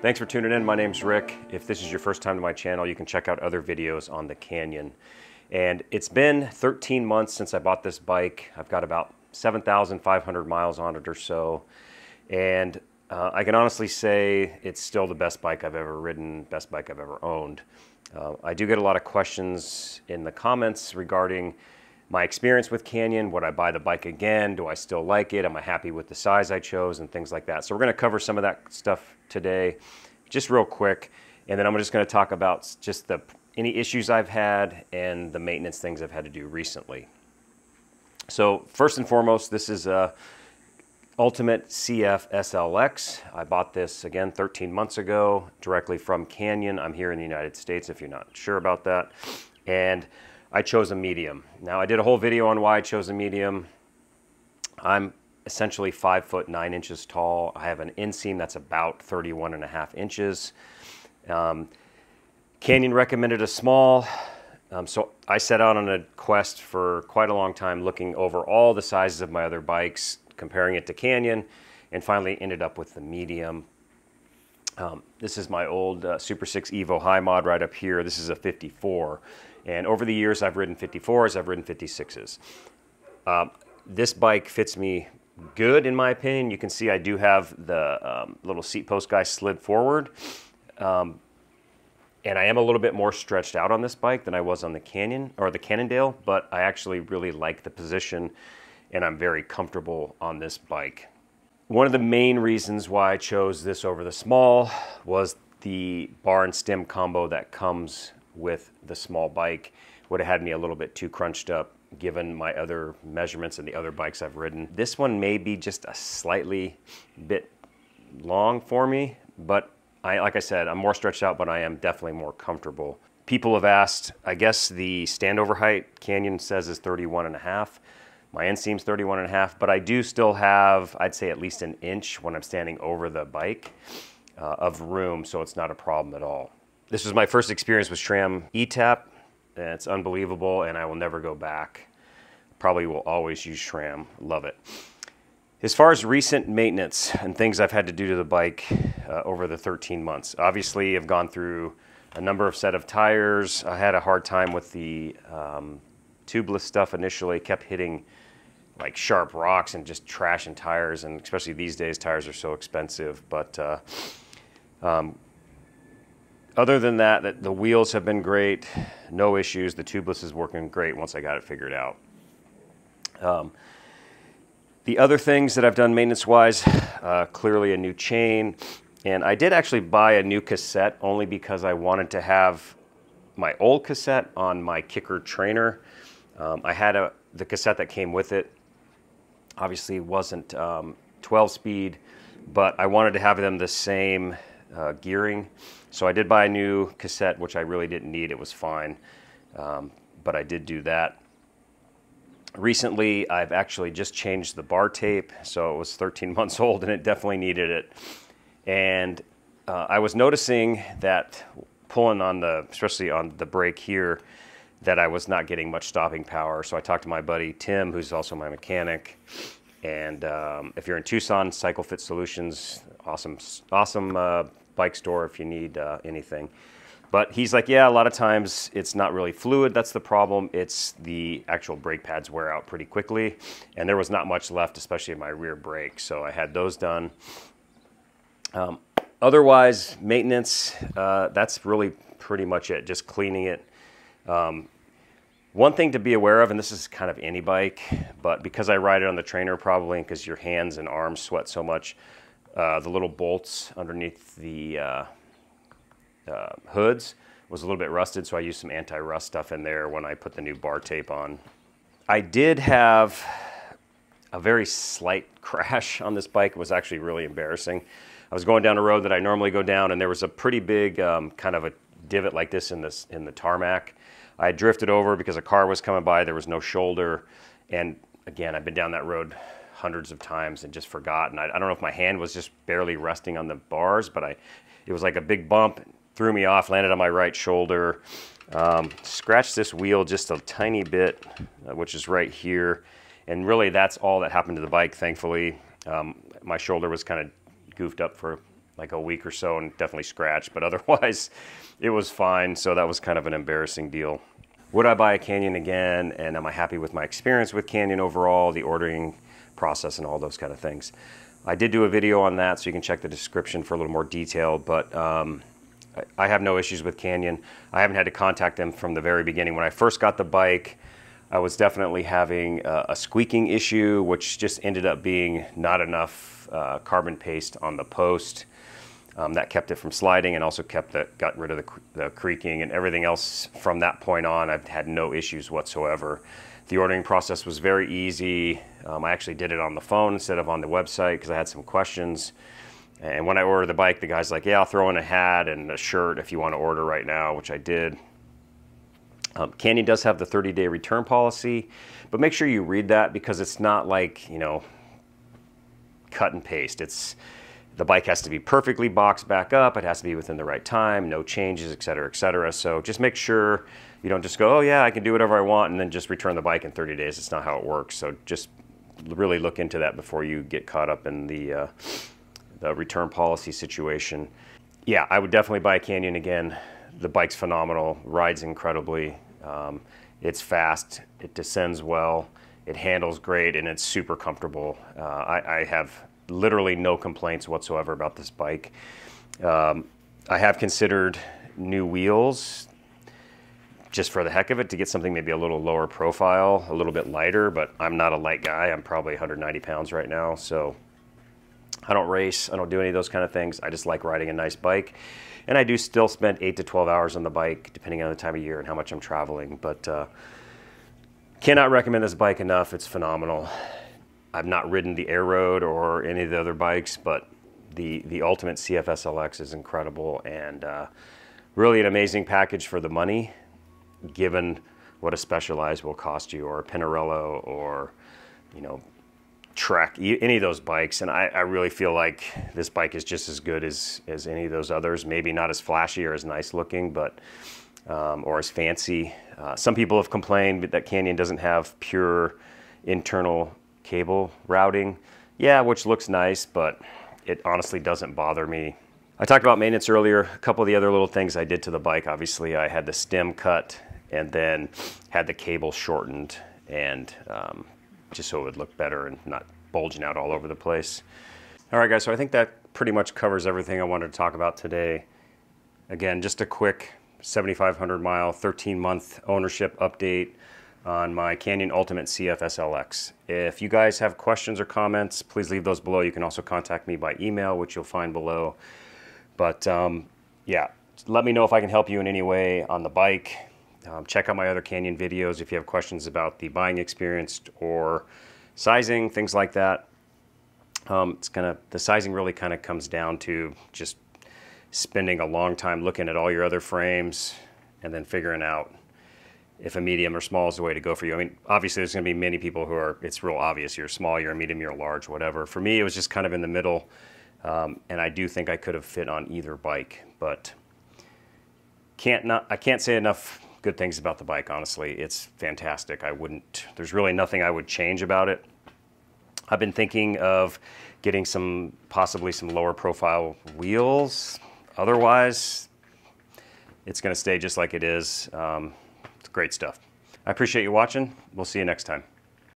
Thanks for tuning in. My name's Rick. If this is your first time to my channel, you can check out other videos on the Canyon. And it's been 13 months since I bought this bike. I've got about 7,500 miles on it or so. And I can honestly say it's still the best bike I've ever ridden, best bike I've ever owned. I do get a lot of questions in the comments regarding my experience with Canyon. Would I buy the bike again? Do I still like it? Am I happy with the size I chose and things like that? So we're going to cover some of that stuff today, just real quick. And then I'm just going to talk about just any issues I've had and the maintenance things I've had to do recently. So first and foremost, this is a Ultimate CF SLX. I bought this again 13 months ago directly from Canyon. I'm here in the United States if you're not sure about that. And I chose a medium. Now I did a whole video on why I chose a medium. I'm essentially 5'9" tall. I have an inseam that's about 31.5 inches. Canyon recommended a small, so I set out on a quest for quite a long time looking over all the sizes of my other bikes, comparing it to Canyon, and finally ended up with the medium. This is my old Super 6 Evo High Mod right up here. This is a 54. And over the years, I've ridden 54s, I've ridden 56s. This bike fits me good, in my opinion. You can see I do have the little seat post guy slid forward. And I am a little bit more stretched out on this bike than I was on the Canyon, or the Cannondale, but I actually really like the position, and I'm very comfortable on this bike. One of the main reasons why I chose this over the small was the bar and stem combo that comes with the small bike. Would have had me a little bit too crunched up given my other measurements and the other bikes I've ridden. This one may be just a slightly bit long for me, but like I said, I'm more stretched out, but I am definitely more comfortable. People have asked, I guess the standover height Canyon says is 31.5. My inseam's 31.5, but I do still have, I'd say at least an inch when I'm standing over the bike of room, so it's not a problem at all. This was my first experience with SRAM ETAP, and it's unbelievable, and I will never go back. Probably will always use SRAM, love it. As far as recent maintenance and things I've had to do to the bike over the 13 months, obviously I've gone through a number of set of tires. I had a hard time with the tubeless stuff initially, kept hitting like sharp rocks and just trashing tires, and especially these days tires are so expensive. But other than that, the wheels have been great, no issues. The tubeless is working great once I got it figured out. The other things that I've done maintenance-wise, clearly a new chain, and I did actually buy a new cassette only because I wanted to have my old cassette on my kicker trainer. I had the cassette that came with it. Obviously wasn't 12-speed, but I wanted to have them the same gearing. So I did buy a new cassette, which I really didn't need. It was fine, but I did do that. Recently, I've actually just changed the bar tape. So it was 13 months old, and it definitely needed it. And I was noticing that pulling on especially on the brake here, that I was not getting much stopping power. So I talked to my buddy Tim, who's also my mechanic. And if you're in Tucson, Cycle Fit Solutions, awesome bike store if you need anything. But he's like, yeah, a lot of times it's not really fluid that's the problem. It's the actual brake pads wear out pretty quickly. And there was not much left, especially in my rear brake. So I had those done. Otherwise, maintenance, that's really pretty much it, just cleaning it. One thing to be aware of, and this is kind of any bike, but because I ride it on the trainer probably, because your hands and arms sweat so much, the little bolts underneath the hoods was a little bit rusted, so I used some anti-rust stuff in there when I put the new bar tape on. I did have a very slight crash on this bike. It was actually really embarrassing. I was going down a road that I normally go down, and there was a pretty big kind of a divot like this in the tarmac. I drifted over because a car was coming by. There was no shoulder, and again, I've been down that road hundreds of times and just forgotten. I don't know if my hand was just barely resting on the bars, but it was like a big bump, threw me off, landed on my right shoulder, scratched this wheel just a tiny bit, which is right here, and really that's all that happened to the bike, thankfully. My shoulder was kind of goofed up for like a week or so and definitely scratched, but otherwise it was fine. So that was kind of an embarrassing deal. Would I buy a Canyon again? And am I happy with my experience with Canyon overall, the ordering process and all those kind of things? I did do a video on that, so you can check the description for a little more detail, but I have no issues with Canyon. I haven't had to contact them from the very beginning. When I first got the bike, I was definitely having a squeaking issue, which just ended up being not enough carbon paste on the post. That kept it from sliding and also got rid of the creaking, and everything else from that point on, I've had no issues whatsoever. The ordering process was very easy. I actually did it on the phone instead of on the website because I had some questions. And when I ordered the bike, the guy's like, yeah, I'll throw in a hat and a shirt if you want to order right now, which I did. Canyon does have the 30-day return policy, but make sure you read that because it's not like, you know, cut and paste. The bike has to be perfectly boxed back up. It has to be within the right time, no changes, et cetera, et cetera. So just make sure you don't just go, oh yeah, I can do whatever I want, and then just return the bike in 30 days. It's not how it works. So just really look into that before you get caught up in the return policy situation. Yeah, I would definitely buy a Canyon again. The bike's phenomenal, rides incredibly. It's fast, it descends well, it handles great, and it's super comfortable. I have literally no complaints whatsoever about this bike. I have considered new wheels just for the heck of it to get something maybe a little lower profile, a little bit lighter, but I'm not a light guy. I'm probably 190 pounds right now, so I don't race, I don't do any of those kind of things. I just like riding a nice bike. And I do still spend 8 to 12 hours on the bike, depending on the time of year and how much I'm traveling. But cannot recommend this bike enough. It's phenomenal. I've not ridden the Air Road or any of the other bikes, but the Ultimate CF SLX is incredible and really an amazing package for the money, given what a Specialized will cost you, or a Pinarello, or, you know, Trek, any of those bikes. And I really feel like this bike is just as good as any of those others. Maybe not as flashy or as nice looking, but or as fancy. Some people have complained that Canyon doesn't have pure internal cable routing. Yeah, which looks nice, but it honestly doesn't bother me. I talked about maintenance earlier. A couple of the other little things I did to the bike. Obviously, I had the stem cut and then had the cable shortened, and just so it would look better and not bulging out all over the place. All right, guys, so I think that pretty much covers everything I wanted to talk about today. Again, just a quick 7,500 mile, 13-month ownership update on my Canyon Ultimate CF SLX. If you guys have questions or comments, please leave those below. You can also contact me by email, which you'll find below. But yeah, let me know if I can help you in any way on the bike. Check out my other Canyon videos if you have questions about the buying experience or sizing, things like that. The sizing really kind of comes down to just spending a long time looking at all your other frames and then figuring out if a medium or small is the way to go for you. I mean, obviously there's going to be many people who are, it's real obvious, you're small, you're a medium, you're large, whatever. For me, it was just kind of in the middle, and I do think I could have fit on either bike, but I can't say enough good things about the bike, honestly. It's fantastic. There's really nothing I would change about it. I've been thinking of getting possibly some lower profile wheels. Otherwise, it's going to stay just like it is. It's great stuff. I appreciate you watching. We'll see you next time.